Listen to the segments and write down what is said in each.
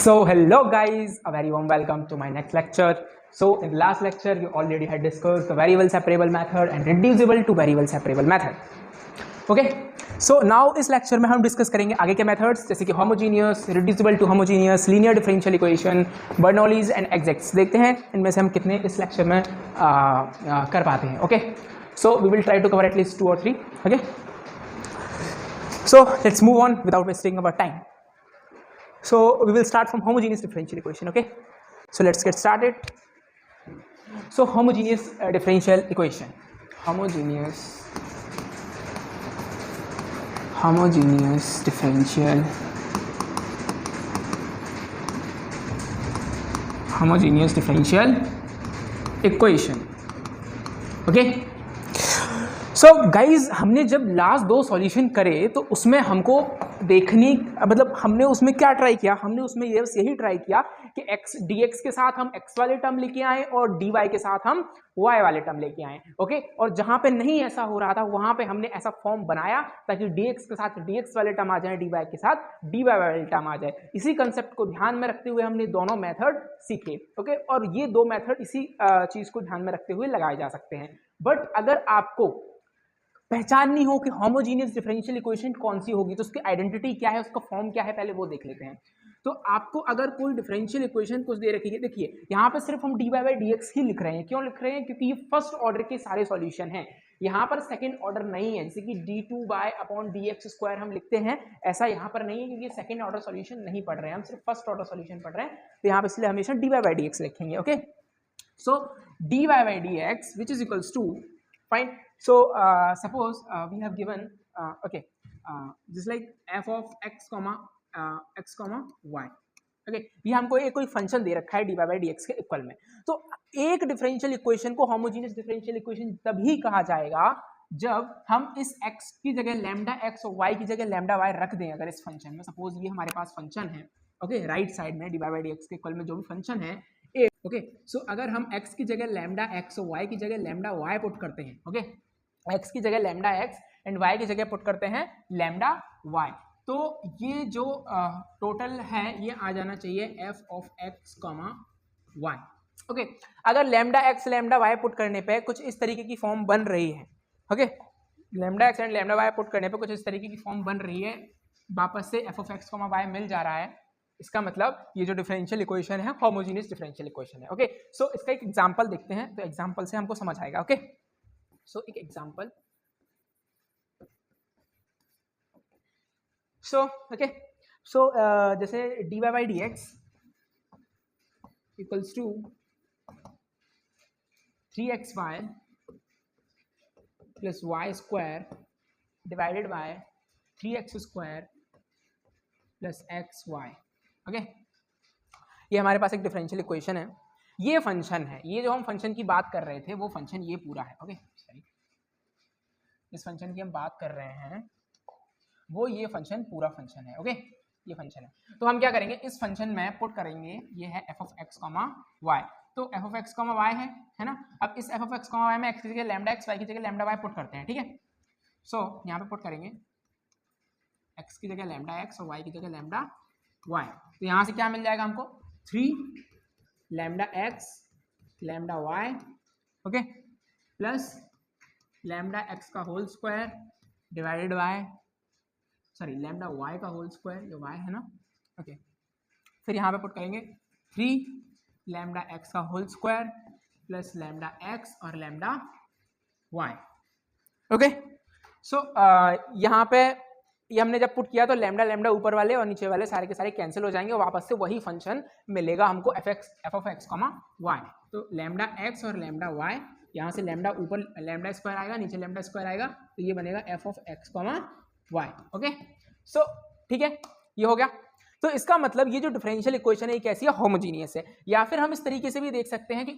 So hello guys, a very warm welcome to my next lecture. So in the last lecture we already had discussed the variable separable method and reducible to variable separable method. Okay, so now इस lecture में हम discuss करेंगे आगे के methods जैसे कि homogeneous, reducible to homogeneous, linear differential equation, Bernoulli's and exacts. देखते हैं इनमें से हम कितने इस लेक्चर में कर पाते हैं। Okay, so we will try to cover at least 2 or 3. Okay, so let's move on without wasting our time. So we will start from homogeneous differential equation. Okay, so let's get started. So homogeneous differential equation, homogeneous differential equation. Okay, so guys हमने जब last 2 solution करे तो उसमें हमको हमने उसमें क्या try किया, हमने उसमें यही ट्राई किया कि x dx के साथ हम x वाले टर्म लेके आए और dy के साथ हम y वाले टर्म लेके आए। ओके, और जहां पे नहीं ऐसा हो रहा था वहां पे हमने ऐसा फॉर्म बनाया ताकि dx के साथ dx वाले टर्म आ जाए, dy के साथ dy वाले टर्म आ जाए। इसी कंसेप्ट को ध्यान में रखते हुए हमने दोनों मेथड सीखे। ओके, और ये 2 मेथड इसी चीज को ध्यान में रखते हुए लगाए जा सकते हैं। बट अगर आपको पहचाननी हो कि होमोजीनियस डिफरेंशियल इक्वेशन कौन सी होगी तो उसकी आइडेंटिटी क्या है, उसका फॉर्म क्या है, पहले वो देख लेते हैं। तो आपको अगर कोई डिफरेंशियल इक्वेशन कुछ दे रखी है, देखिए यहाँ पे सिर्फ हम dy बाई dx ही लिख रहे हैं। क्यों लिख रहे हैं? क्योंकि ये फर्स्ट ऑर्डर के सारे सॉल्यूशन हैं, यहाँ पर सेकंड ऑर्डर नहीं है। जैसे कि d2 bye upon dx square हम लिखते हैं, ऐसा यहाँ पर नहीं है क्योंकि सेकंड ऑर्डर सॉल्यूशन नहीं पढ़ रहे हैं, हम सिर्फ फर्स्ट ऑर्डर सॉल्यूशन पढ़ रहे हैं। तो यहाँ पर इसलिए हमेशा dy बाई dx लिखेंगे। Okay, so dy by dx which is equals to, fine. So suppose we have given just like f of x comma y. Okay, ये हमको एक कोई फंक्शन दे रखा है dy बाई dx के इक्वल में। तो एक डिफरेंशियल इक्वेशन को होमोजेनियस डिफरेंशियल इक्वेशन तभी कहा जाएगा जब हम इस x की जगह लैम्डा x और y की जगह लैम्डा y रख दें। अगर इस फंक्शन में सपोज ये हमारे पास फंक्शन है, ओके, राइट साइड में dy बाई dx के इक्वल में जो भी फंक्शन है, ओके, सो अगर हम x की जगह लैम्डा x और y की जगह लैम्डा y पुट करते हैं, ओके, x की जगह लैम्डा x एंड y की जगह पुट करते हैं लैम्डा y, तो ये जो टोटल है ये आ जाना चाहिए f of x comma y। Okay, अगर lambda x lambda y put करने पे कुछ इस तरीके की फॉर्म बन रही है, okay, lambda x and lambda y put करने पे कुछ इस तरीके की फॉर्म बन रही है, वापस से f of x comma y मिल जा रहा है, इसका मतलब ये जो डिफरेंशियल इक्वेशन है होमोजेनियस डिफरेंशियल इक्वेशन है। ओके, सो इसका एक एग्जांपल देखते हैं, तो एग्जांपल से हमको समझ आएगा। ओके, सो एक एग्जांपल, सो जैसे dy by dx equals to 3xy plus y square divided by 3x square plus xy। Okay, ये हमारे पास एक डिफरेंशियल इक्वेशन है, ये फंक्शन है, ये जो हम फंक्शन की बात कर रहे थे वो फंक्शन ये पूरा है। ओके, इस फंक्शन की हम बात कर रहे हैं वो ये फंक्शन पूरा फंक्शन है। ओके, ये फंक्शन है, तो हम क्या करेंगे, इस फंक्शन में पुट करेंगे, ये है f of x comma y, तो f of x comma y है ना। अब इस f of x comma y में x की जगह लैम्डा x, y की जगह लैम्डा y पुट करते हैं, ठीक है। सो यहाँ पे पुट करेंगे x की जगह लैम्डा x और y की जगह लैम्डा y, तो यहाँ से क्या मिल जाएगा हमको, 3 lambda x lambda y, okay, plus lambda x का whole square divided by, sorry, lambda y का होल स्क्वायर, ये y है ना। ओके, फिर यहाँ पे पुट करेंगे 3 लैम्डा x का whole square plus lambda x और लैम्डा y। ओके, सो यहाँ पे ये हमने जब पुट किया तो लैम्डा लैम्डा ऊपर वाले और नीचे वाले सारे के सारे कैंसिल हो जाएंगे और वापस से वही फंक्शन मिलेगा हमको f of x comma y। तो लैम्डा x और लैम्डा y, यहाँ से लैम्डा ऊपर लैम्डा स्क्वायर आएगा, नीचे लैम्डा स्क्वायर आएगा, तो ये बनेगा f of x comma y। Okay, so ठीक है, ये हो गया। तो इसका मतलब ये जो डिफरेंशियल इक्वेशन है ये कैसी है, होमोजीनियस है। या फिर हम इस तरीके से भी देख सकते हैं कि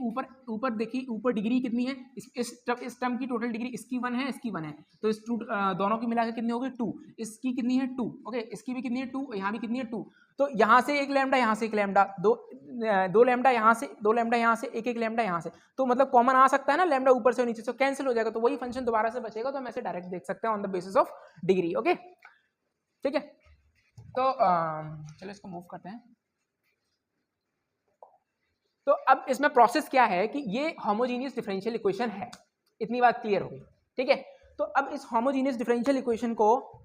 ऊपर देखिए, ऊपर डिग्री कितनी है, इस टर्म की टोटल डिग्री इसकी 1 है, इसकी 1 है, तो इस दोनों की मिलाकर कितनी होगी, 2। इसकी कितनी है, 2। ओके, इसकी भी कितनी है, 2, यहाँ भी कितनी है, 2। तो यहाँ से एक लैम्डा, यहाँ से एक लैम्डा, दो लैम्डा यहाँ से, दो लैम्डा यहाँ से, एक लैम्डा यहाँ से, तो मतलब कॉमन आ सकता है ना, लैम्डा ऊपर से और नीचे से कैंसिल हो जाएगा, तो वही फंक्शन दोबारा से बचेगा। तो हम ऐसे डायरेक्ट देख सकते हैं on the basis of degree. Okay, ठीक है, तो चलो इसको मूव करते हैं। तो अब इसमें प्रोसेस क्या है कि ये होमोजीनियस डिफरेंशियल इक्वेशन है, इतनी बात क्लियर हो गई, ठीक है। तो अब इस होमोजीनियस डिफरेंशियल इक्वेशन को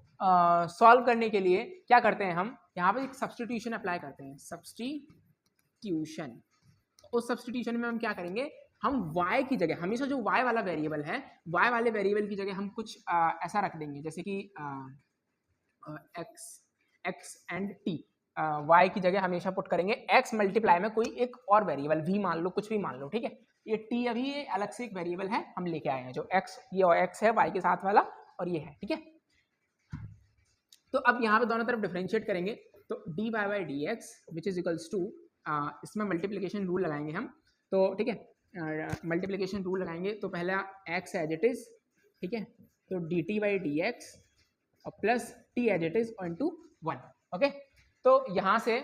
सॉल्व करने के लिए क्या करते हैं, हम यहाँ पे एक सब्स्टिट्यूशन अप्लाई करते हैं, सब्स्टिट्यूशन। उस सब्स्टिट्यूशन में हम क्या करेंगे, हम y की जगह हमेशा जो y वाला वेरिएबल है, y वाले वेरिएबल की जगह हम कुछ ऐसा रख देंगे, जैसे कि x एंड t, y की जगह हमेशा पुट करेंगे x मल्टीप्लाई में कोई एक और वेरिएबल v मान लो, कुछ भी मान लो, ठीक है। ये t अभी ये अलग से एक वेरिएबल है, हम लेके आए हैं जो x, ये x है y के साथ वाला, और ये है, ठीक है। तो अब यहाँ पे दोनों तरफ डिफरेंशिएट करेंगे, तो dy by D x which is equals to, इसमें मल्टीप्लिकेशन रूल लगाएंगे हम, तो ठीक है, मल्टीप्लिकेशन रूल लगाएंगे, तो पहला x एज इट इज, ठीक है, तो d T by D x और plus t as it is into 1, okay. तो यहाँ से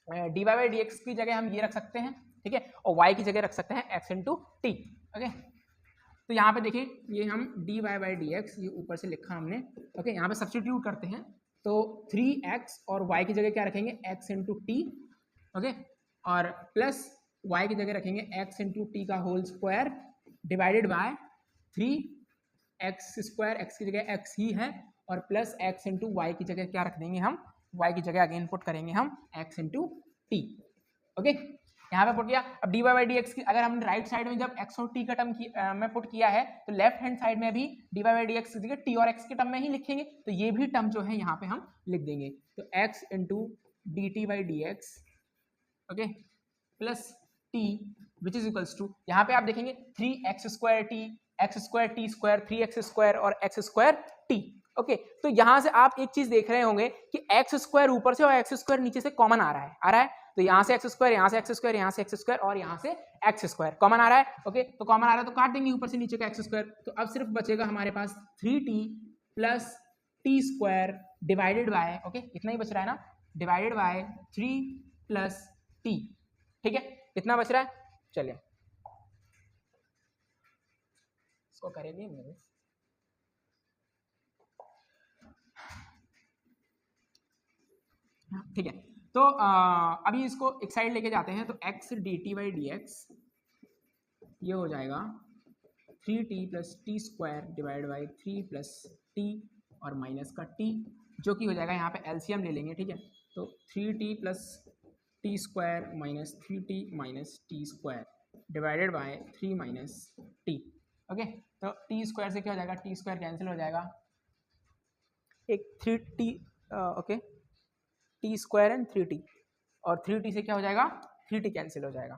dy बाई डी एक्स की जगह हम ये रख सकते हैं, ठीक है, और y की जगह रख सकते हैं x इंटू टी, ओके। तो यहाँ पे देखिए, ये हम dy बाई डी एक्स ये ऊपर से लिखा हमने, ओके, यहाँ पे सब्स्टिट्यूट करते हैं, तो 3x और y की जगह क्या रखेंगे, x इंटू टी, ओके, और प्लस y की जगह रखेंगे x इंटू टी का whole square divided by 3x square, x की जगह x ही है, और प्लस x इंटू वाई की जगह क्या रख देंगे हम, y की जगह अगेन पुट करेंगे हम x इंटू टी, ओके। यहाँ पे पुट किया। अब D Y by D x की अगर हमने राइट साइड में जब x और t का टर्म में पुट किया है, तो लेफ्ट हैंड साइड में भी D Y by D x की जगह t और x के टर्म में ही लिखेंगे, तो ये भी टर्म जो है यहाँ पे हम लिख देंगे, तो x into D T by D x, okay, plus t which is equals to, यहाँ पे आप देखेंगे 3x square T, x square T square, 3x square और x स्क्वायर t, ओके। तो यहाँ से आप एक चीज देख रहे होंगे कि x स्क्वायर ऊपर से और x स्क्वायर नीचे से कॉमन आ रहा है, तो यहाँ से एक्स स्क्वायर, यहाँ से एक्स स्क्वायर, यहाँ से एक्स स्क्वायर और यहाँ से एक्स स्क्वायर कॉमन आ रहा है, ओके। तो कॉमन आ रहा है तो काट देंगे ऊपर से नीचे का एक्स स्क्वायर, तो अब सिर्फ बचेगा हमारे पास 3t plus t square divided bye, okay, इतना ही बच रहा है ना, डिवाइडेड बाय 3 प्लस टी, ठीक है, इतना बच रहा है। चलिए इसको करेंगे मूव, ठीक है। तो अभी इसको एक साइड लेके जाते हैं, तो x d T by D x ये हो जाएगा 3t plus t square divide by 3 plus T और माइनस का t, जो कि हो जाएगा, यहाँ पे एलसीएम ले लेंगे, ठीक है, तो 3t plus t square minus 3t minus t square divided bye 3 minus t, okay. तो टी स्क्वायर से क्या हो जाएगा, टी स्क्वायर कैंसिल हो जाएगा, एक 3t, okay, T square and 3t, और 3t से क्या हो जाएगा, 3t कैंसिल हो जाएगा,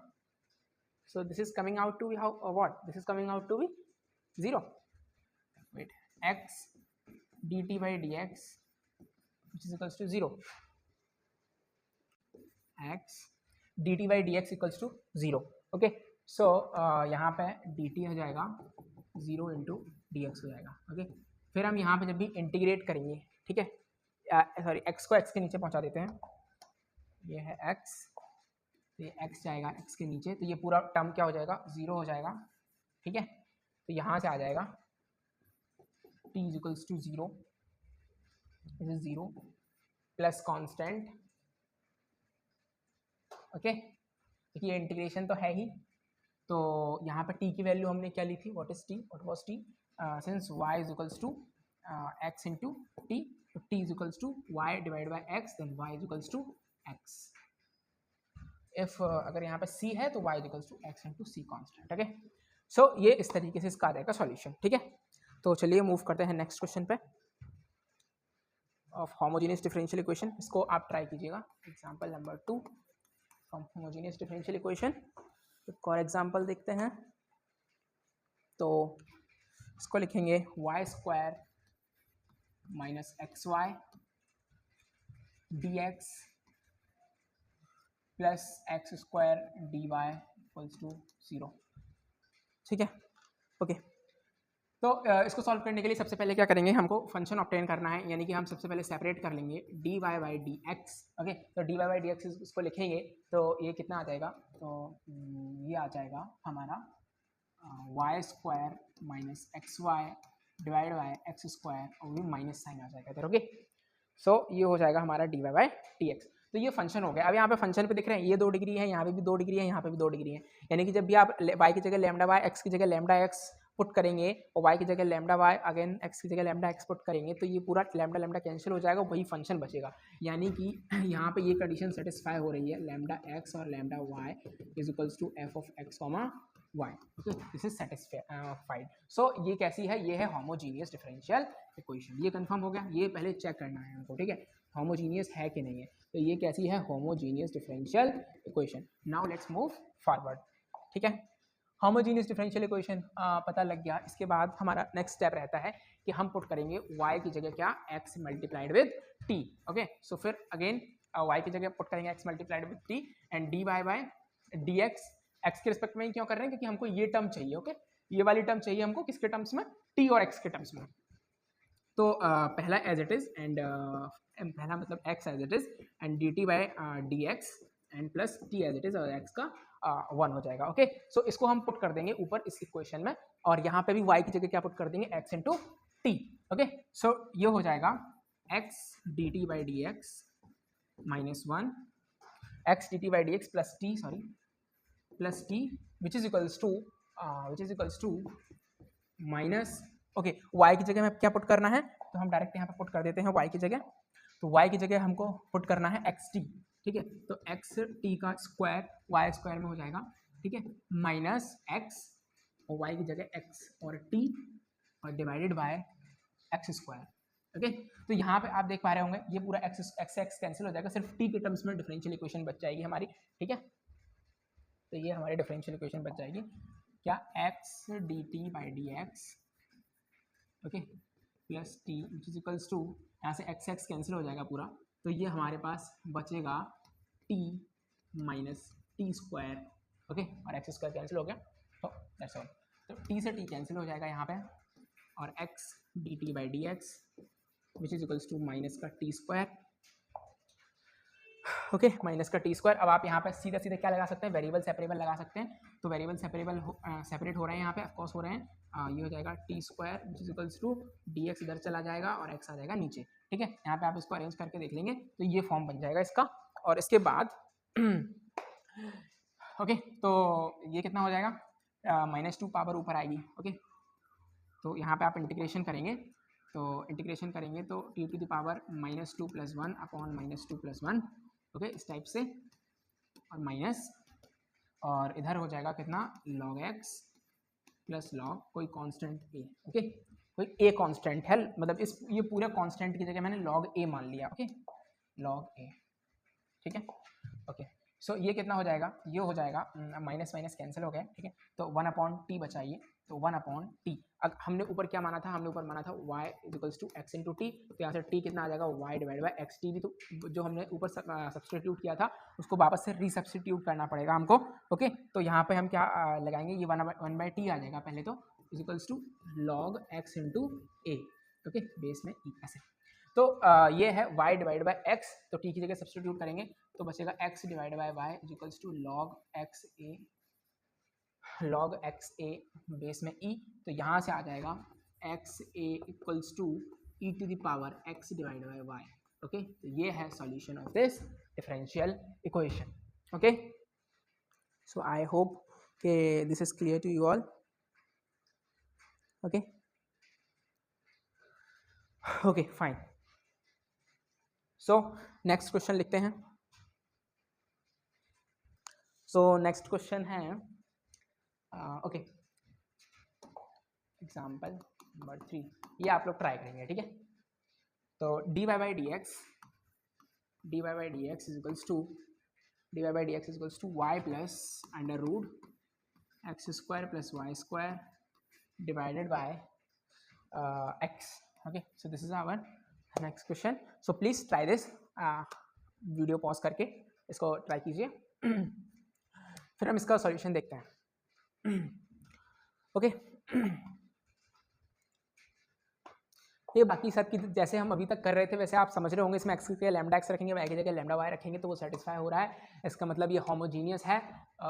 so this is coming out to be how what, this is coming out to be 0, wait, x dt by dx which is equals to 0, x dt by dx equals to 0, okay. So यहाँ पे dt हो जाएगा 0 into D x हो जाएगा, okay. फिर हम यहाँ पे जब भी इंटीग्रेट करेंगे, ठीक है, सॉरी x को x के नीचे पहुँचा देते हैं, ये है x, तो ये x जाएगा x के नीचे, तो ये पूरा टर्म क्या हो जाएगा, 0 हो जाएगा, ठीक है। तो यहाँ से आ जाएगा t is equals to 0, this is 0 plus constant, okay. देखिए इंटीग्रेशन तो है ही, तो यहाँ पे t की वैल्यू हमने क्या ली थी, what is t, what was t, since y is equals to x into t, तो t is equals to y divide by x, then y is equals to x, if अगर यहाँ पे c है तो y is equals to x into c constant, okay. So ये इस तरीके से इसका आ जाएगा सॉल्यूशन, ठीक है। तो चलिए मूव करते हैं नेक्स्ट क्वेश्चन पे, ऑफ होमोजेनियस डिफरेंशियल इक्वेशन, इसको आप ट्राई कीजिएगा, example number 2 from homogeneous differential equation. एक और एग्जांपल देखते हैं, तो इसको लिखेंगे y square minus X Y D X plus x square D Y equals to 0, ठीक है, ओके। तो इसको सॉल्व करने के लिए सबसे पहले क्या करेंगे, हमको फंक्शन ऑब्टेन करना है, यानी कि हम सबसे पहले सेपरेट कर लेंगे d Y by D x, okay. तो d Y by D x इसको लिखेंगे, तो ये कितना आ जाएगा, तो ये आ जाएगा हमारा Y square minus X Y divide by X square, और भी माइनस साइन आ जाएगा इधर, ओके। सो ये हो जाएगा हमारा D Y by D X. तो ये फंक्शन हो गया। अब यहाँ पे फंक्शन पे दिख रहे हैं ये 2 डिग्री है, यहाँ पे भी 2 डिग्री है, यहाँ पे भी 2 डिग्री है। यानी कि जब भी आप y की जगह लैम्डा वाई, एक्स की जगह लैम्डा एक्स पुट करेंगे और y की जगह लैम्डा वाई अगेन x की जगह लैम्डा x पुट करेंगे तो ये पूरा लैम्डा लैम्डा कैंसिल हो जाएगा, वही फंक्शन बचेगा। यानी कि यहाँ पे ये कंडीशन सेटिस्फाई हो रही है, लैम्डा x और lambda y is equals to f of x comma y। Okay, this is satisfied. So ये कैसी है, ये है होमोजीनियस डिफरेंशियल इक्वेशन। ये कंफर्म हो गया, ये पहले चेक करना है हमको, ठीक है, होमोजीनियस है कि नहीं है। तो ये कैसी है, homogeneous differential equation. Now let's move forward, ठीक है। होमोजीनियस डिफरेंशियल इक्वेशन पता लग गया। इसके बाद हमारा नेक्स्ट स्टेप रहता है कि हम पुट करेंगे y की जगह क्या, x multiplied with t। Okay, so फिर अगेन y की जगह पुट करेंगे x multiplied with t and dy by dx। x के रिस्पेक्ट में क्यों कर रहे हैं, क्योंकि हमको ये टर्म चाहिए। ओके, ये वाली टर्म चाहिए हमको किसके टर्म्स में, t और x के टर्म्स में। तो पहला एज इट इज एंड पहला मतलब x as it is and dt by dx and plus t as it is और x का 1 हो जाएगा। ओके, सो इसको हम पुट कर देंगे ऊपर इस इक्वेशन में और यहाँ पे भी y की जगह क्या पुट कर देंगे, x into T. Okay, so ये हो जाएगा x dt by D X minus 1 x dt by D X plus T, sorry plus T which is equals to minus, okay y की जगह में क्या पुट करना है, तो हम डायरेक्ट यहाँ पे पुट कर देते हैं y की जगह। तो y की जगह हमको पुट करना है xt, ठीक है, तो x t का स्क्वायर y स्क्वायर में हो जाएगा, ठीक है, माइनस x और y की जगह x और t और divided by x square. Okay, तो यहाँ पे आप देख पा रहे होंगे ये पूरा x कैंसिल हो जाएगा, सिर्फ t के टर्म्स में डिफरेंशियल इक्वेशन बच जाएगी हमारी, ठीक है। तो ये हमारी डिफरेंशियल इक्वेशन बच जाएगी क्या, x dt by D x, okay, plus T which is equals to, यहाँ से x कैंसिल हो जाएगा पूरा, तो ये हमारे पास बचेगा t minus t square. Okay, और x स्क्वायर कैंसिल हो गया, तो दैट्स ऑल। तो t से t कैंसिल हो जाएगा यहाँ पे और x dt by D x which is equals to minus का टी स्क्वायर। ओके, माइनस का टी स्क्वायर। अब आप यहाँ पे सीधा सीधा क्या लगा सकते हैं, वेरिएबल सेपरेबल लगा सकते हैं। तो वेरिएबल सेपरेट हो रहे हैं यहाँ पे, ऑफकोर्स हो रहे हैं। ये हो जाएगा t square which is equals to d x इधर चला जाएगा और एक्स आ जाएगा नीचे, ठीक है। यहाँ पे आप इसको अरेंज करके देख लेंगे तो ये फॉर्म बन जाएगा इसका। और इसके बाद ओके, तो ये कितना हो जाएगा, -2 पावर ऊपर आएगी। ओके, तो यहाँ पे आप इंटीग्रेशन करेंगे तो t to the power -2 + 1 upon -2 + 1, okay, इस टाइप से, और माइनस, और इधर हो जाएगा कितना, log x प्लस log कोई कांस्टेंट a। ओके, कोई a कांस्टेंट है, मतलब इस ये पूरे कांस्टेंट की जगह मैंने log a मान लिया। ओके, log a, ठीक है। ओके, सो ये कितना हो जाएगा, ये हो जाएगा माइनस माइनस कैंसिल हो गया, ठीक है, तो 1/t बचा ये, तो 1/t। अब हमने ऊपर क्या माना था, हमने ऊपर माना था y is equals to x into t, तो यहाँ से t कितना आ जाएगा, y divide by x t भी, तो जो हमने ऊपर सब्सटीट्यूट किया था उसको वापस से रीसब्सटीट्यूट करना पड़ेगा हमको। ओके, तो यहाँ पे हम क्या लगाएंगे, ये 1/t आ जाएगा पहले तो, is equals to log x into a, okay, base में e, ऐसे। तो ये है y डिवाइड बाई x, तो t की जगह सब्सटीट्यूट करेंगे तो बचेगा x divide by y is equals to log x a base में e, तो यहाँ से आ जाएगा x a equals to e to the power x divide by y। Okay, तो ये है solution of this differential equation. Okay, so I hope के this is clear to you all. Okay, okay fine. So next question लिखते हैं। So next question है okay, example number 3, ये आप लोग ट्राई करेंगे, ठीक है। तो dy by D x is equals to y plus under root x square plus y square divided by x। Okay, so this is our next question. So please try this, video pause करके इसको try कीजिए, फिर हम इसका solution देखते हैं। Okay, ये बाकी सब की जैसे हम अभी तक कर रहे थे वैसे आप समझ रहे होंगे, इसमें x की जगह लैम्डा x रखेंगे, y की जगह लैम्डा y रखेंगे तो वो सेटिस्फाई हो रहा है। इसका मतलब ये होमोजीनियस है।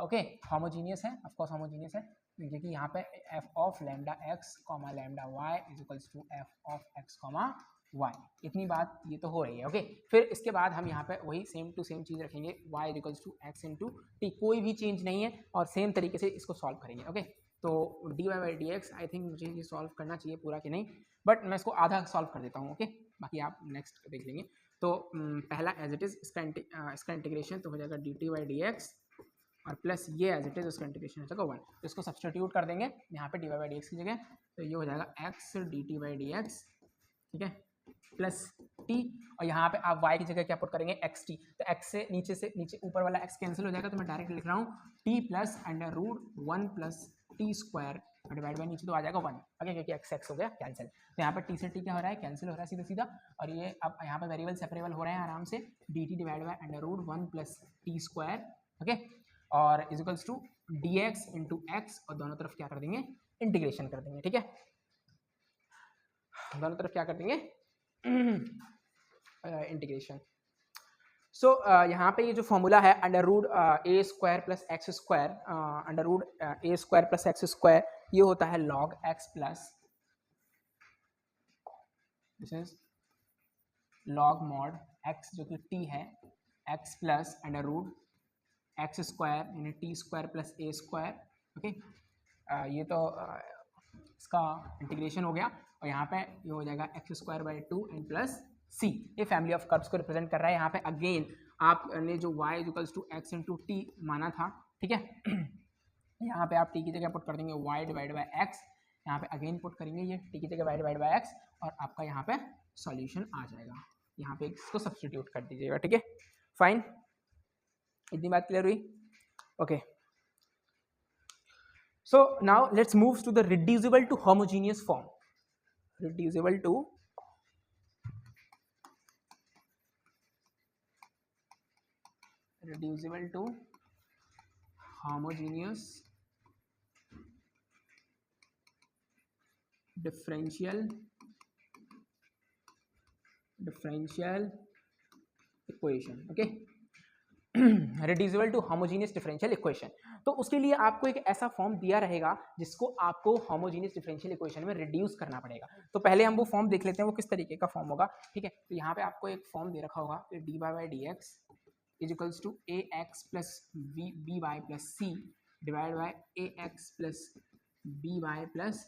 ओके, होमोजीनियस है, ऑफ कोर्स होमोजीनियस है, क्योंकि यहाँ पे f of lambda x comma lambda y is equals to f of x comma y, इतनी बात ये तो हो रही है। ओके, फिर इसके बाद हम यहाँ पे वही सेम टू सेम चीज़ रखेंगे, y equals to x into t, कोई भी चेंज नहीं है, और सेम तरीके से इसको सॉल्व करेंगे। ओके, तो d Y by D x, I think मुझे ये सॉल्व करना चाहिए पूरा कि नहीं, बट मैं इसको आधा सॉल्व कर देता हूँ। ओके, बाकी आप नेक्स्ट देख लेंगे। तो पहला एज इट इज़ इसका इंटीग्रेशन तो हो जाएगा D T by D x, और प्लस ये एज इट इज उसका इंटीग्रेशन हो जाएगा 1, तो इसको सब्सटीट्यूट कर देंगे यहाँ पे d Y by D x की जगह, तो ये हो जाएगा x d T by D x, ठीक है, प्लस टी, और यहाँ पे आप y की जगह क्या पुट करेंगे, एक्स टी, तो x से नीचे ऊपर वाला x कैंसिल हो जाएगा, तो मैं डायरेक्ट लिख रहा हूँ t plus under root 1 plus t square divide by नीचे तो आ जाएगा 1, ओके, क्योंकि x हो गया कैंसिल, तो यहाँ पर t से t क्या हो रहा है, कैंसिल हो रहा है सीधा सीधा, और ये अब यहाँ पे वेरिएबल सेपरेबल हो रहे हैं आराम से, d t divide by under root 1 plus t square, okay, और equals to d x into x, और दोनों तरफ क्या कर देंगे, इंटीग्रेशन कर देंगे, ठीक है, दोनों तरफ क्या कर देंगे, इंटीग्रेशन। सो यहाँ पे ये जो फॉर्मूला है under root a square plus x square, under root a square plus x square, ये होता है log x plus, this is log mod x जो कि टी है, x plus under root x square यानी t square plus a square, okay, ये तो इसका इंटीग्रेशन हो गया, और यहाँ पे ये हो जाएगा x square by 2 and plus c, ये फैमिली ऑफ कर्व्स को रिप्रेजेंट कर रहा है। यहाँ पे अगेन आपने जो y equals to x into t माना था, ठीक है, यहाँ पे आप t की जगह पुट कर देंगे y डिवाइड बाई एक्स, यहाँ पे अगेन पुट करेंगे ये t की जगह y डिवाइड बाई एक्स, और आपका यहाँ पे सॉल्यूशन आ जाएगा, यहाँ पे इसको सब्सटीट्यूट कर दीजिएगा, ठीक है, फाइन, इतनी बात क्लियर हुई, okay. So now let's move to the reducible to homogeneous form. Reducible to homogeneous differential equation, okay. Reducible to homogeneous differential equation, तो उसके लिए आपको एक ऐसा फॉर्म दिया रहेगा जिसको आपको होमोजीनियस डिफरेंशियल इक्वेशन में रिड्यूस करना पड़ेगा। तो पहले हम वो फॉर्म देख लेते हैं, वो किस तरीके का फॉर्म होगा, ठीक है। तो यहाँ पे आपको एक फॉर्म दे रखा होगा, d Y by D x is equals to a x plus b y plus c divide by a x plus b y plus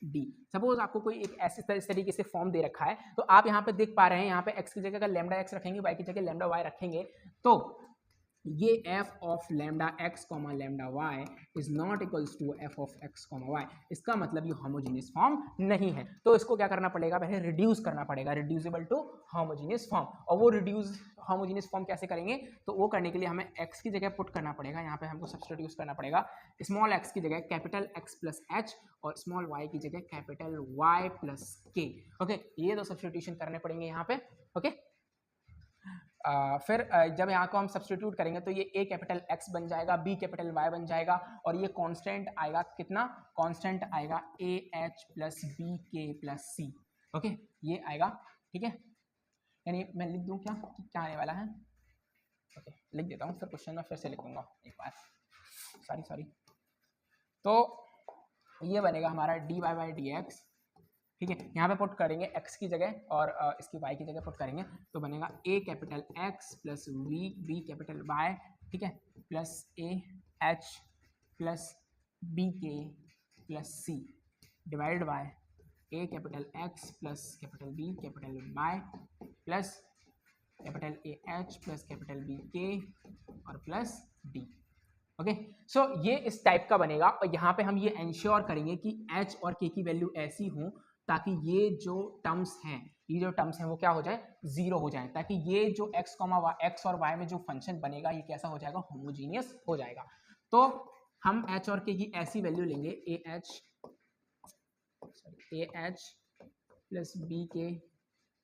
d. Suppose आपको कोई एक ऐसे इस तरीके से फॉर्म दे रखा है, तो आप यहाँ पे देख पा रहे हैं, यहाँ पे x की जगह अगर लैम्डा x रखेंगे, y की जगह लैम्डा y रखेंगे, तो ये f of lambda x comma lambda y is not equals to f of x comma y, इसका मतलब ये होमोजीनियस फॉर्म नहीं है। तो इसको क्या करना पड़ेगा, पहले रिड्यूस करना पड़ेगा, रिड्यूसिबल टू होमोजीनियस फॉर्म। और वो रिड्यूस होमोजीनियस फॉर्म कैसे करेंगे, तो वो करने के लिए हमें x की जगह पुट करना पड़ेगा, यहाँ पे हमको सब्स्टिट्यूट करना पड़ेगा, स्मॉल x की जगह कैपिटल x प्लस h, और स्मॉल y की जगह capital y plus k, okay, ये दो सब्स्टिट्यूशन करने पड़ेंगे यहाँ पे, ओके। फिर जब यहाँ को हम सब्स्टिट्यूट करेंगे तो ये a कैपिटल x बन जाएगा, b कैपिटल y बन जाएगा, और ये कांस्टेंट आएगा, कितना कांस्टेंट आएगा, a h प्लस बी के प्लस सी, ओके, ये आएगा, ठीक है। यानी मैं लिख दूँ क्या कि क्या आने वाला है, ओके, लिख देता हूँ, फिर क्वेश्चन में फिर से लिख दूंगा एक बार, सॉरी। तो ये बनेगा हमारा D Y by D x, ठीक है, यहाँ पे पुट करेंगे x की जगह और इसकी y की जगह पुट करेंगे, तो बनेगा a capital x plus b capital y, ठीक है, plus a h plus b के plus c divide by a capital x plus capital b capital y plus capital a h plus capital b k और plus d, okay. So ये इस type का बनेगा, और यहाँ पे हम ये इंश्योर करेंगे कि h और k की वैल्यू ऐसी हो ताकि ये जो टर्म्स हैं वो क्या हो जाए, जीरो हो जाए, ताकि ये जो x और y में जो फंक्शन बनेगा ये कैसा हो जाएगा, होमोजीनियस हो जाएगा। तो हम h और k की ऐसी वैल्यू लेंगे, a h प्लस b के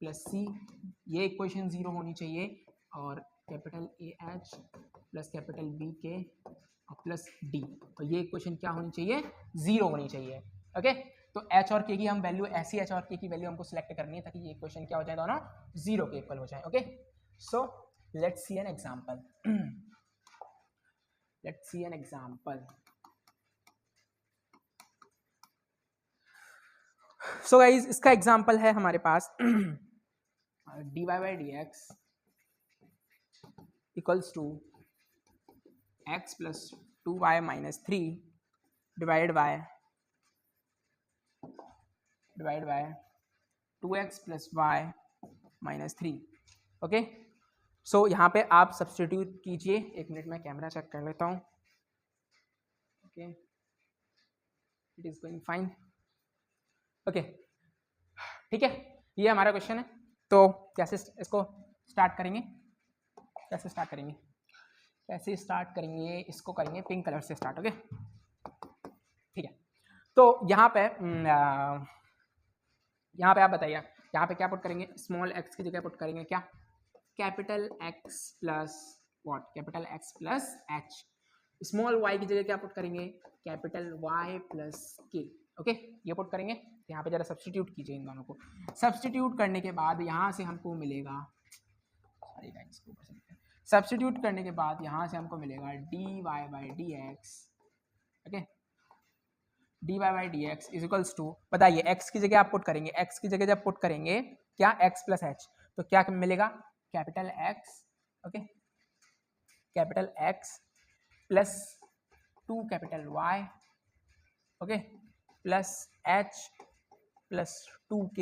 प्लस c, ये इक्वेशन जीरो होनी चाहिए, और capital a h plus capital b के प्लस d, और ये इक्वेशन क्या होनी चाहिए, जीरो होनी चाहिए, ओके। तो h और k की हम वैल्यू, ऐसी h और k की वैल्यू हमको सिलेक्ट करनी है ताकि ये इक्वेशन क्या हो जाए, दोनों जीरो के इक्वल हो जाए, okay. So let's see an example, so guys इसका एग्जाम्पल है हमारे पास dy by D x equals to x plus 2y minus 3 divide by 2x plus y minus 3। Okay, so यहाँ पे आप सब्सटीट्यूट कीजिए। एक मिनट में कैमरा चेक कर लेता हूँ। Okay, it is going fine. Okay, ठीक है, ये हमारा क्वेश्चन है। तो कैसे इसको स्टार्ट करेंगे? कैसे स्टार्ट करेंगे? इसको करेंगे पिंक कलर से स्टार्ट। ओके, ठीक है। तो यहाँ पे आप बताइए, यहाँ पे क्या पुट करेंगे? स्मॉल x की जगह पुट करेंगे क्या? Capital X plus what? Capital X plus H। Small y की जगह क्या पुट करेंगे? Capital Y plus K। Okay, ये पुट करेंगे। यहाँ पे जरा सब्स्टिट्यूट कीजिए इन दोनों को। सब्स्टिट्यूट करने के बाद यहाँ से हमको मिलेगा, सब्स्टिट्यूट करने के बाद यहाँ से हमको मिलेगा dy by D x. Okay, dy by D x is equals to, बताइए x की जगह आप पुट करेंगे, x की जगह जब पुट करेंगे क्या? x प्लस h, तो क्या मिलेगा? Capital X, okay, capital X plus 2 capital Y, okay, plus H plus 2K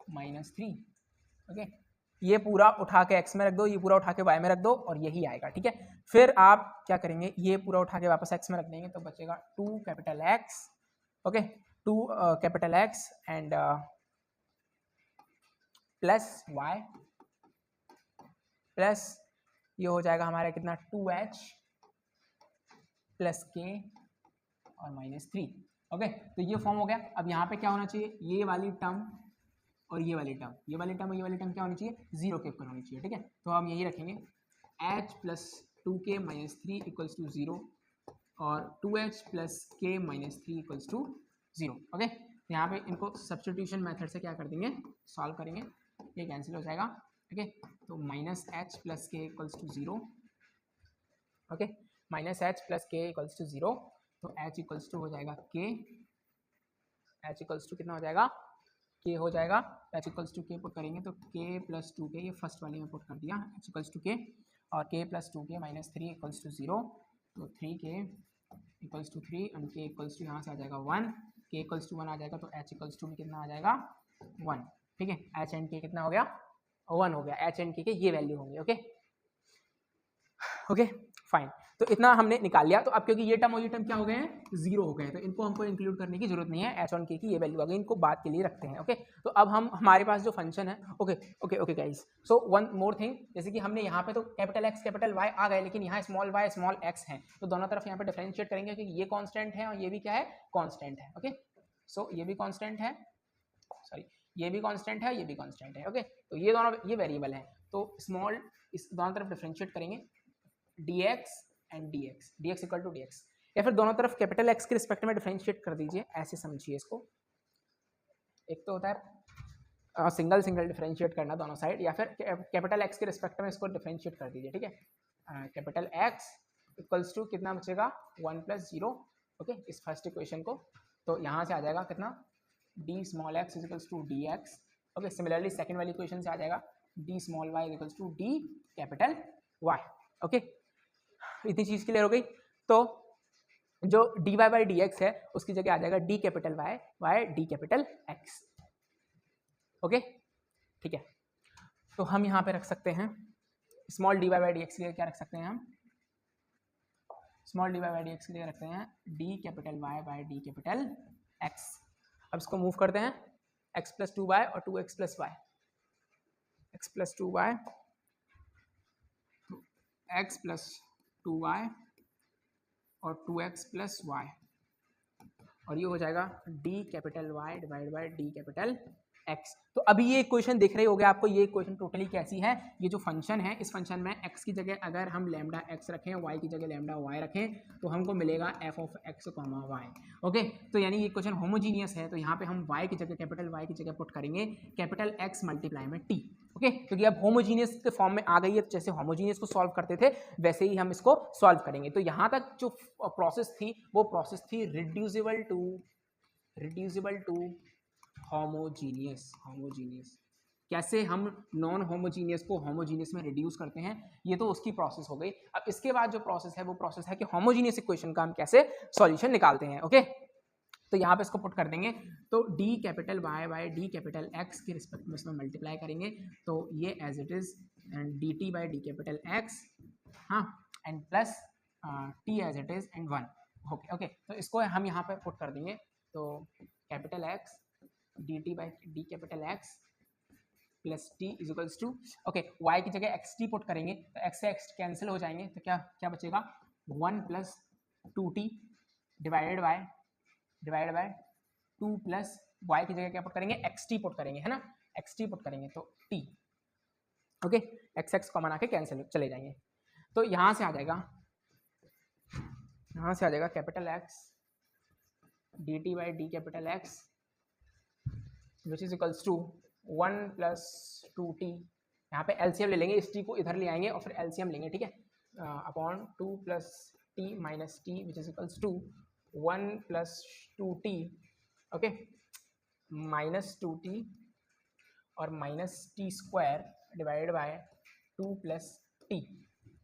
minus 3। Okay, ये पूरा उठा के x में रख दो, ये पूरा उठा के y में रख दो और यही आएगा। ठीक है, फिर आप क्या करेंगे? ये पूरा उठा के वापस x में रख देंगे तो बचेगा 2 capital X, okay, 2 capital X and plus y plus ये हो जाएगा हमारा कितना? 2h प्लस k और माइनस 3। ओके, तो ये फॉर्म हो गया। अब यहाँ पे क्या होना चाहिए? ये वाली टर्म और ये वाली टर्म, ये वाली टर्म और ये वाली टर्म क्या होनी चाहिए? जीरो के ऊपर होनी चाहिए। ठीक है, तो हम यही रखेंगे h plus 2k minus 3 equals to 0 और 2h plus k minus 3 equals to 0। Okay, यहाँ पे इनको सब्स्टिट्यूशन मेथड से क्या कर देंगे? सॉल्व करेंगे, ये कैंसिल हो जाएगा। ओके, तो minus h plus k equals to 0। Okay, minus h plus k equals to 0, तो h इक्वल्स टू हो जाएगा k, h इक्वल्स टू कितना हो जाएगा? k हो जाएगा। h equals to k put करेंगे तो k प्लस 2k, ये फर्स्ट वाले में पुट कर दिया, h इक्वल्स टू k और k plus 2k minus 3 equals to 0, तो 3k equals to 3 and k equals to यहाँ से आ जाएगा 1, k इक्वल्स टू 1 आ जाएगा तो h इक्वल्स टू कितना आ जाएगा? 1। ठीक है, h एंड k कितना हो गया? 1 हो गया। h एंड k के ये वैल्यू होंगे। ओके, ओके फाइन, तो इतना हमने निकाल लिया। तो अब क्योंकि ये टर्म और ये टर्म क्या हो गए हैं? जीरो हो गए हैं, तो इनको हमको इंक्लूड करने की जरूरत नहीं है। h और k की ये वैल्यू आ गई, इनको बाद के लिए रखते हैं। ओके, तो अब हम हमारे पास जो फंक्शन है, okay guys, so one more thing, जैसे कि हमने यहाँ पे तो कैपिटल X कैपिटल Y आ गए, लेकिन यहाँ स्मॉल y स्मॉल x है, तो दोनों तरफ यहाँ पे डिफरेंशिएट करेंगे क्योंकि ये कॉन्स्टेंट है और ये भी क्या है? कॉन्स्टेंट है। ओके, सो ये भी कॉन्स्टेंट है, सॉरी ये भी कांस्टेंट है, ये भी कांस्टेंट है। ओके, तो ये दोनों ये वेरिएबल है, तो स्मॉल इस दोनों तरफ डिफरेंशिएट करेंगे dx and dx equal to dx, या फिर दोनों तरफ कैपिटल x के रिस्पेक्ट में डिफरेंशिएट कर दीजिए। ऐसे समझिए इसको, एक तो होता है सिंगल डिफरेंशिएट करना दोनों साइड, या फिर कैपिटल x के रिस्पेक्ट में इसको डिफरेंशिएट कर दीजिए। ठीक है, कैपिटल x इक्वल्स टू कितना बचेगा? 1 प्लस 0। ओके, इस फर्स्ट इक्वेशन को, तो यहाँ से आ जाएगा कितना? d small x equals to dx। Okay, similarly second वाली इक्वेशन से आ जाएगा d small y equals to d capital y। Okay, इतनी चीज़ क्लियर हो गई। तो जो dy बाई डी एक्स है उसकी जगह आ जाएगा d capital y d capital x। Okay, ठीक है, तो हम यहाँ पे रख सकते हैं small dy by D x के लिए क्या रख सकते हैं हम? Small dy by D x के लिए रखते हैं d capital y by d capital x। अब इसको मूव करते हैं, x प्लस 2y और 2x plus y, x plus 2y, x plus 2y और 2x प्लस y, और ये हो जाएगा d capital y divide bye d capital x। तो अभी ये इक्वेशन दिख रही होगी आपको, ये इक्वेशन टोटली कैसी है? ये जो फंक्शन है, इस फंक्शन में x की जगह अगर हम लैम्डा x रखें, y की जगह लैम्डा y रखें, तो हमको मिलेगा f of x, y। Okay, तो यानी ये इक्वेशन होमोजीनियस है, तो यहाँ पे हम y की जगह कैपिटल Y की जगह पुट करेंगे कैपिटल X मल्टीप्लाई में t। ओके, क्योंकि अब होमोजीनियस के फॉर्म में आ गई है, जैसे होमोजीनियस को सॉल्व करते थे वैसे ही हम इसको सॉल्व करेंगे। तो यहाँ तक जो प्रोसेस थी वो प्रोसेस थी रिड्यूसिबल टू होमोजीनियस कैसे हम नॉन होमोजीनियस को होमोजीनियस में रिड्यूस करते हैं, ये तो उसकी प्रोसेस हो गई। अब इसके बाद जो प्रोसेस है वो प्रोसेस है कि होमोजीनियस इक्वेशन का हम कैसे सॉल्यूशन निकालते हैं। ओके, तो यहाँ पे इसको पुट कर देंगे, तो d capital y by d capital x के रिस्पेक्ट में इसमें मल्टीप्लाई करेंगे, तो ये as it is and d T by d capital x, हाँ, and plus t as it is and 1। Okay okay, तो इसको हम यहाँ पे पुट कर देंगे, तो capital x d T by d capital x plus t is equals to, okay, y की जगह एक्स टी पुट करेंगे तो एक्स से एक्स कैंसिल हो जाएंगे, तो क्या क्या बचेगा 1 plus 2t divided by 2 plus y की जगह क्या पुट करेंगे एक्स टी पुट करेंगे, है ना, एक्स टी पुट करेंगे तो t, okay, x x common आके कैंसिल चले जाएंगे, तो यहाँ से आ जाएगा capital x d T by d capital x which is equals to 1 plus 2t, यहाँ पे एलसीएम ले लेंगे, इस t को इधर ले आएंगे और फिर एलसीएम लेंगे, ठीक है, upon 2 plus t minus t which is equals to 1 plus 2t, okay, minus 2t और minus t square divided by 2 plus t,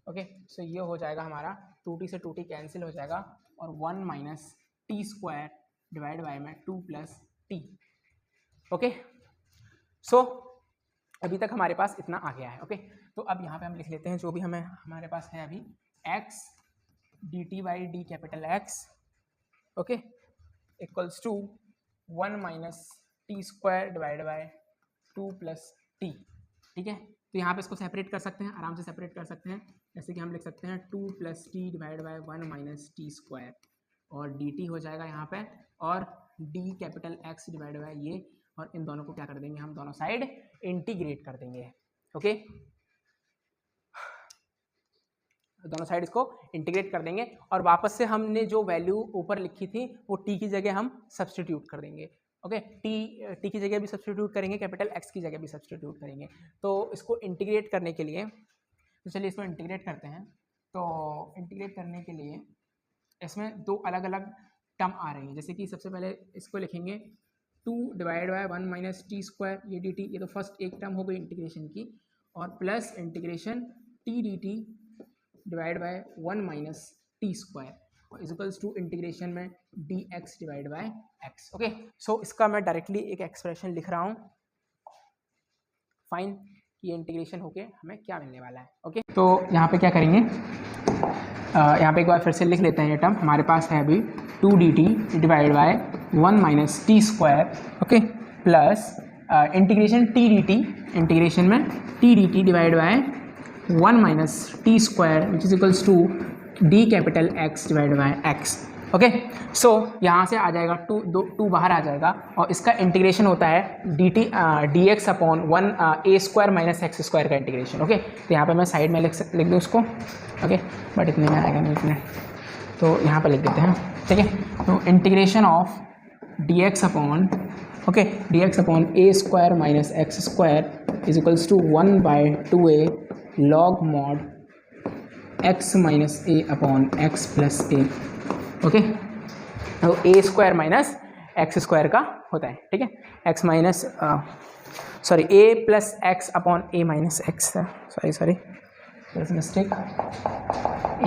okay, so ये हो जाएगा हमारा 2t से 2t कैंसिल हो जाएगा और 1 minus t square divide bye में 2 प्लस टी, ओके। सो अभी तक हमारे पास इतना आ गया है, ओके, तो अब यहाँ पे हम लिख लेते हैं जो भी हमारे पास है अभी, x d T by d capital x, okay, equals to 1 minus t square divide by 2 plus t, ठीक है, तो यहाँ पे इसको सेपरेट कर सकते हैं, आराम से सेपरेट कर सकते हैं, जैसे कि हम लिख सकते हैं 2 plus T divide by 1 minus t square और डी टी हो जाएगा यहाँ पे, और D capital x divide bye ये, और इन दोनों को क्या कर देंगे हम, दोनों साइड इंटीग्रेट कर देंगे, ओके, दोनों साइड इसको इंटीग्रेट कर देंगे और वापस से हमने जो वैल्यू ऊपर लिखी थी वो टी की जगह हम सब्सटीट्यूट कर देंगे, ओके, टी की जगह भी सब्सटीट्यूट करेंगे, कैपिटल एक्स की जगह भी सब्सटीट्यूट करेंगे, तो इसको इंटीग्रेट करने के लिए, तो चलिए इसको इंटीग्रेट करते हैं, तो इंटीग्रेट करने के लिए इसमें दो अलग अलग टर्म आ रही हैं, जैसे कि सबसे पहले इसको लिखेंगे 2 divide by 1 minus t square, ये डी टी, ये तो फर्स्ट एक टर्म हो गई इंटीग्रेशन की, और plus integration t d t divide by 1 minus t square is equals to integration में d x divide by x, okay, so इसका मैं डायरेक्टली एक एक्सप्रेशन लिख रहा हूँ, फाइन, ये इंटीग्रेशन होके हमें क्या मिलने वाला है, ओके, तो यहाँ पे क्या करेंगे, यहाँ पे एक बार फिर से लिख लेते हैं, ये टर्म हमारे पास है अभी 2 d t divide by 1 minus t square, okay, plus integration t d t, integration में t d t divide by 1 minus t square which is equals to d capital x divide by x, okay, so यहाँ से आ जाएगा 2 बाहर आ जाएगा और इसका integration होता है डी एक्स अपॉन 1 ए स्क्वायर माइनस एक्स स्क्वायर का इंटीग्रेशन, ओके, तो यहाँ पे मैं साइड में लिख दूँ उसको, ओके, बट इतने में आएगा नहीं, इतने, तो यहाँ पे लिख देते हैं, ठीक है, तो integration of d x upon, okay, d x upon a square minus x square is equals to 1 by 2a log mod x minus a upon x plus a, okay, तो a square minus x square का होता है, ठीक है, x minus sorry a plus x upon a minus x, sorry mistake,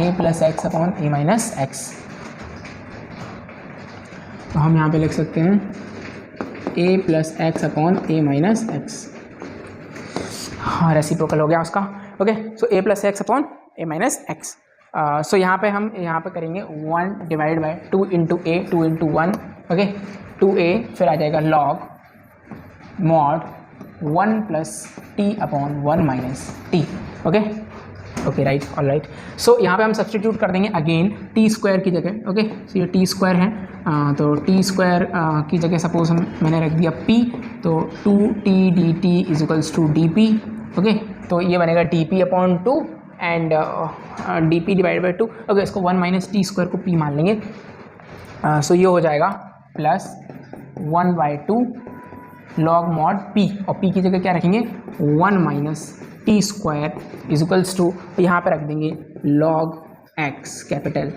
a plus x upon a minus x, तो हम यहाँ पे लिख सकते हैं a plus x upon a minus x, हाँ, रेसिप्रोकल हो गया उसका, okay, so a plus x upon a minus x, so यहाँ पे हम यहाँ पे करेंगे 1 divide by 2 into a, 2 into 1, okay, 2a, फिर आ जाएगा log mod 1 plus t upon 1 minus t, okay, right, all right, so यहाँ पे हम सब्सटीट्यूट कर देंगे अगेन टी स्क्वायर की जगह, ओके, सो ये टी स्क्वायर है, तो टी स्क्वायर की जगह सपोज मैंने रख दिया p, तो 2t d t is equals to d p, okay, तो ये बनेगा d p upon 2 and d p divide by 2, okay, इसको 1 माइनस टी स्क्वायर को p मान लेंगे, सो ये हो जाएगा plus 1 by 2 log mod p, और p की जगह क्या रखेंगे 1 minus t square is equals to, यहाँ पर रख देंगे लॉग x कैपिटल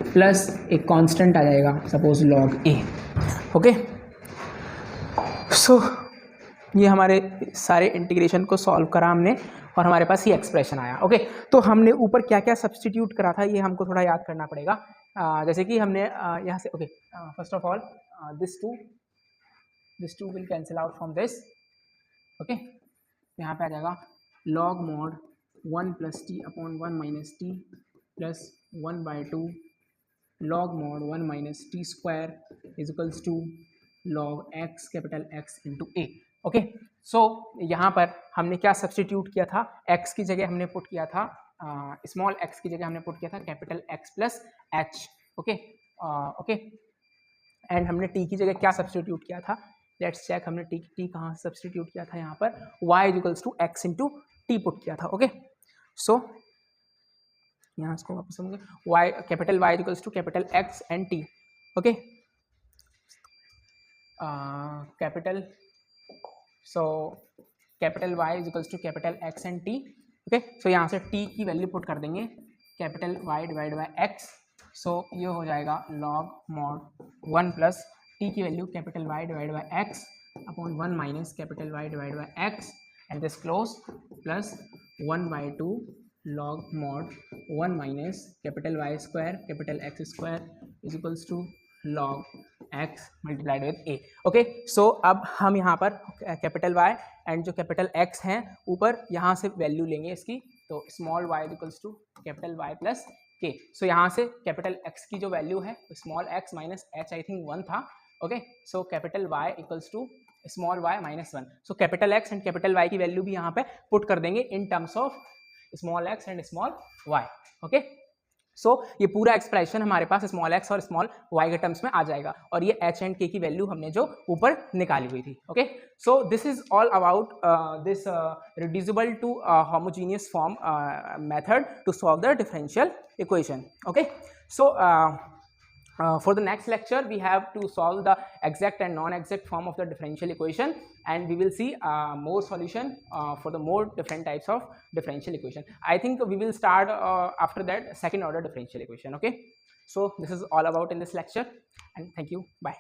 प्लस एक कांस्टेंट आ जाएगा suppose log a, okay, so ये हमारे सारे इंटीग्रेशन को सॉल्व करा हमने और हमारे पास ये एक्सप्रेशन आया। ओके, तो हमने ऊपर क्या क्या सब्सटीट्यूट करा था ये हमको थोड़ा याद करना पड़ेगा। जैसे कि हमने यहाँ से okay, first of all this two will cancel out from this. Okay, यहाँ पे आ जाएगा log mod 1 plus t upon 1 minus t plus 1/2 log mod 1 minus t square is equals to log x capital X into a. Okay, so यहाँ पर हमने क्या substitute किया था, x की जगह हमने पुट किया था स्मॉल x की जगह हमने पुट किया था capital X plus h. Okay okay, and हमने t की जगह क्या सब्सटीट्यूट किया था, लेट्स चेक, हमने t कहाँ सब्सटीट्यूट किया था, यहाँ पर y equals to x into t put किया था। ओके, सो यहाँ इसको वापस समझें, y capital Y equals to capital X and t। Okay, capital so capital Y equals to capital X and t। Okay, so यहाँ से t की value put कर देंगे capital Y divide by X। So ये हो जाएगा log mod 1 plus t की value capital Y divide by X upon 1 minus capital Y divide by X and this close plus 1/2 log mod 1 minus capital Y square capital X square is equals to log x multiplied with a। Okay, so अब हम यहाँ पर capital Y and जो capital X हैं ऊपर यहाँ से value लेंगे इसकी, तो small y equals to capital Y plus k. So यहाँ से कैपिटल X की जो वैल्यू है small x minus h I think 1 था। Okay, so capital Y equals to small y minus 1। So capital X and capital Y की value भी यहाँ पे पुट कर देंगे in terms of small x and small y। Okay, so ये पूरा expression हमारे पास स्मॉल x और स्मॉल y के टर्म्स में आ जाएगा और ये h एंड k की वैल्यू हमने जो ऊपर निकाली हुई थी। Okay, so this is all about this reducible to homogeneous form method to solve the differential equation. Okay, so for the next lecture we have to solve the exact and non-exact form of the differential equation, and we will see more solution for the more different types of differential equation. I think we will start after that second order differential equation. Okay, so this is all about in this lecture, and thank you, bye.